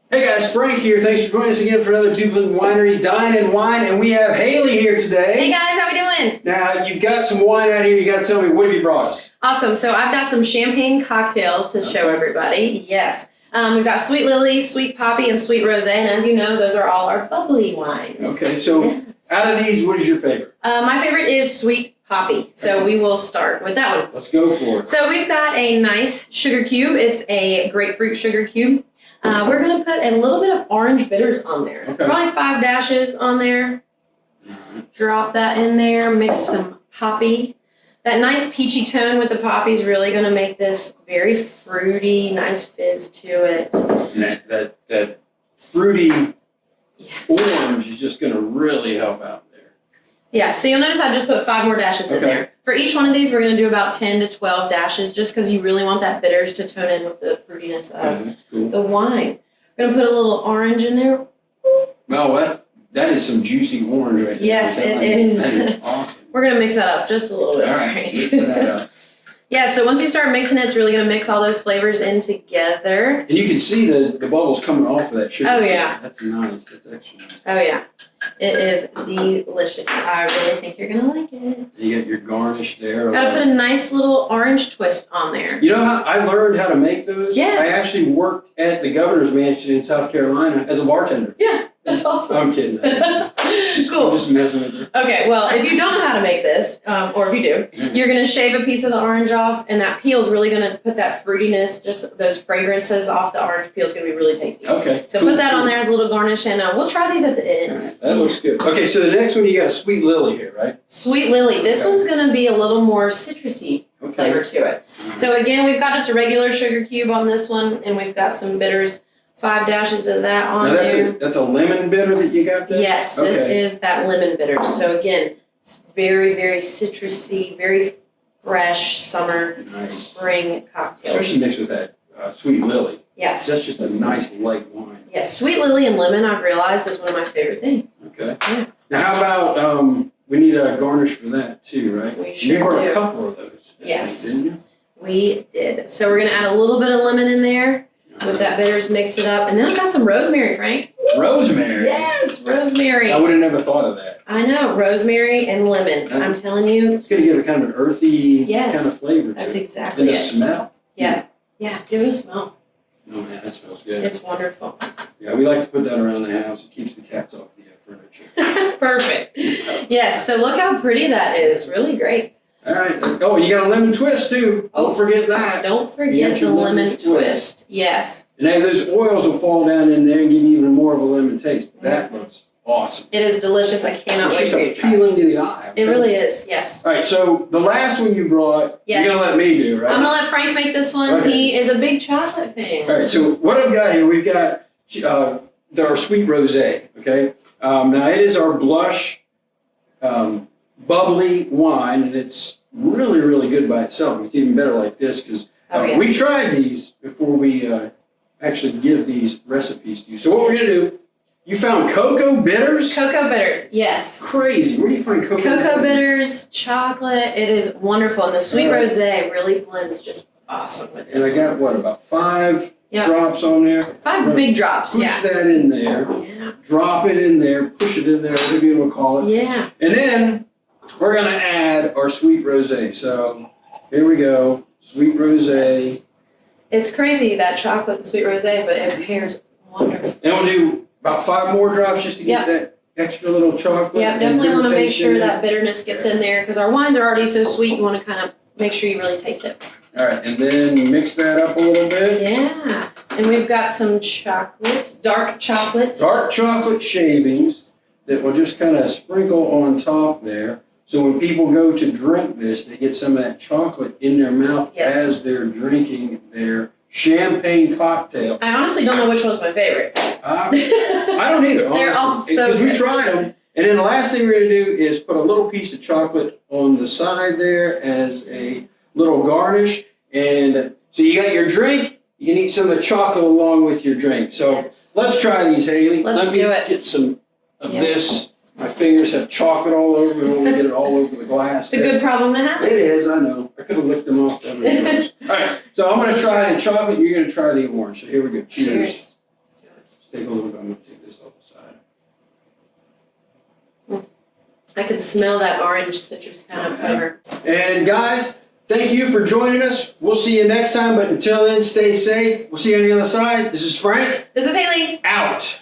Hey guys, Frank here. Thanks for joining us again for another Duplin Winery Dine and Wine, and we have Haley here today. Hey guys, how we doing? Now, you've got some wine out here. You got to tell me, what have you brought us? Awesome. So I've got some champagne cocktails to show everybody. Yes. We've got Sweet Lily, Sweet Poppy, and Sweet Rosé, and as you know, those are all our bubbly wines. Okay, so out of these, what is your favorite? My favorite is Sweet Poppy, so we will start with that one. Let's go for it. So we've got a nice sugar cube. It's a grapefruit sugar cube. We're going to put a little bit of orange bitters on there. Okay. Probably 5 dashes on there. Drop that in there. Mix some poppy. That nice peachy tone with the poppy is really going to make this very fruity, nice fizz to it. And that fruity orange is just going to really help out there. Yeah, so you'll notice I just put 5 more dashes in there. For each one of these, we're going to do about 10 to 12 dashes just because you really want that bitters to tone in with the fruitiness of the wine. We're going to put a little orange in there. Oh, that is some juicy orange right there. Yes, it is. That is awesome. We're going to mix that up just a little bit. All right, mix that up. Yeah, so once you start mixing it, it's really going to mix all those flavors in together. And you can see the bubbles coming off of that sugar. Oh, yeah. That's nice. That's actually nice. Oh, yeah. It is delicious. I really think you're going to like it. You get your garnish there. Got to put a nice little orange twist on there. You know how I learned how to make those? Yes. I actually worked at the governor's mansion in South Carolina as a bartender. Yeah, that's awesome. I'm kidding. Cool. I'm just messing with you. Okay, well, if you don't know how to make this, or if you do, you're going to shave a piece of the orange off, and that peel is really going to put that fruitiness, just those fragrances off the orange peel is going to be really tasty. Okay. So put that on there as a little garnish, and we'll try these at the end. Right, that looks good. Okay, so the next one, you got a Sweet Lily here, right? Sweet Lily. This one's going to be a little more citrusy flavor to it. So again, we've got just a regular sugar cube on this one, and we've got some bitters. 5 dashes of that on there. That's a lemon bitter that you got there? Yes, this is that lemon bitter. So again, it's very, very citrusy, very fresh summer, spring cocktail. Especially mixed with that Sweet Lily. Yes. That's just a nice light wine. Yes, Sweet Lily and lemon, I've realized, is one of my favorite things. Okay. Yeah. Now, how about, we need a garnish for that too, right? We sure You brought do. a couple of those. Yes. Didn't you? We did. So we're going to add a little bit of lemon in there. With that bitters, mix it up. And then I've got some rosemary, Frank. Rosemary? Yes, rosemary. I would have never thought of that. I know, rosemary and lemon. I'm telling you. It's going to give it kind of an earthy kind of flavor to That's it. exactly And it. the smell? Yeah. Yeah, give it a smell. Oh man, that smells good. It's wonderful. Yeah, we like to put that around the house. It keeps the cats off the furniture. Perfect. Yes, so look how pretty that is. Really great. All right. Oh, you got a lemon twist too. Oh, don't forget that. Don't forget the lemon twist. Yes. And then those oils will fall down in there and give you even more of a lemon taste. That looks awesome. It is delicious. I cannot wait for you to It's try just appealing to the eye. it. Really is, yes. All right, so the last one you brought, you're going to let me do, right? I'm going to let Frank make this one. Okay. He is a big chocolate fan. All right, so what I've got here, we've got our Sweet Rosé, okay? Now, it is our blush bubbly wine, and it's really, really good by itself. It's even better like this because we tried these before we actually give these recipes to you. So what we're going to do, you found cocoa bitters? Cocoa bitters, yes. Crazy. Where do you find cocoa bitters? Cocoa bitters, chocolate, it is wonderful. And the Sweet Rosé really blends just awesome with this. And I got, what, about 5 drops on there? 5 big drops, Push that in there. Yeah. Drop it in there. Push it in there, whatever you want to call it. Yeah. And then we're going to add our Sweet Rosé. So here we go. Sweet Rosé. Yes. It's crazy, that chocolate and Sweet Rosé, but it pairs wonderful. And we'll do about 5 more drops just to get that extra little chocolate. Yeah, definitely want to make sure that bitterness gets in there because our wines are already so sweet. You want to kind of make sure you really taste it. All right, and then mix that up a little bit. Yeah, and we've got some chocolate, dark chocolate. Dark chocolate shavings that will just kind of sprinkle on top there. So when people go to drink this, they get some of that chocolate in their mouth as they're drinking their champagne cocktail. I honestly don't know which one's my favorite. I don't either, honestly. They're all so good. Because we tried them. And then the last thing we're going to do is put a little piece of chocolate on the side there as a little garnish. And so you got your drink, you can eat some of the chocolate along with your drink. So let's try these, Haley. Let's do it. Let me get some of this. My fingers have chocolate all over them. I want to get it all over the glass. It's a good problem to have. It is, I know. I could have licked them off the other ones. All right, so I'm going to try the chocolate. You're going to try the orange. So here we go. Cheers. I could smell that orange citrus kind of flavor. And guys, thank you for joining us. We'll see you next time, but until then, stay safe. We'll see you on the other side. This is Frank. This is Haley. Out.